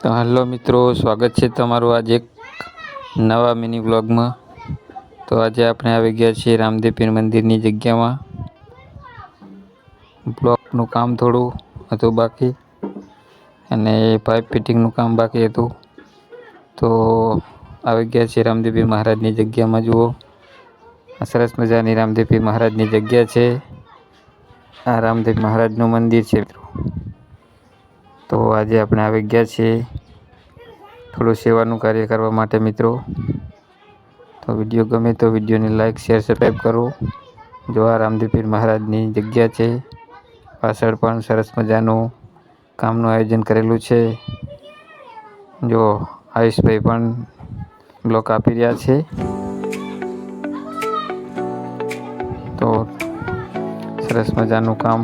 તો હેલો મિત્રો, સ્વાગત છે તમારું આજે એક નવા મિની વ્લોગમાં। તો આજે આપણે આવી ગયા છીએ રામદેવ પીર મંદિરની જગ્યામાં। બ્લોકનું કામ થોડું હતું બાકી અને પાઇપ ફિટિંગનું કામ બાકી હતું। તો આવી ગયા છીએ રામદેવ પીર મહારાજની જગ્યામાં। જુઓ, આ સરસ મજાની રામદેવ પીર મહારાજની જગ્યા છે। આ રામદેવ મહારાજનું મંદિર છે મિત્રો। તો આજે આપણે આવી ગયા છીએ થોડું સેવાનું કાર્ય કરવા માટે મિત્રો। તો વિડીયો ગમે તો વિડીયોને લાઈક શેર સબસ્ક્રાઈબ કરો। જો આ રામદેવ પીર મહારાજની જગ્યા છે, પાછળ પણ સરસ મજાનું કામનું આયોજન કરેલું છે। જો આયુષભાઈ પણ બ્લોક આપી રહ્યા છે। તો સરસ મજાનું કામ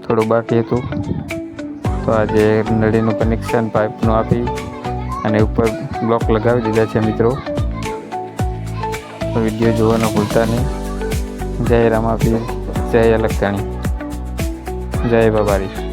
થોડું બાકી હતું। તો આજે નળીનું કનેક્શન પાઇપનું આપી અને ઉપર બ્લોક લગાવી દીધા છે મિત્રો। તો વિડીયો જોવાનું ભૂલતા નહીં। જય રામાપીર, જય અલખતાણી, જય બાબારી।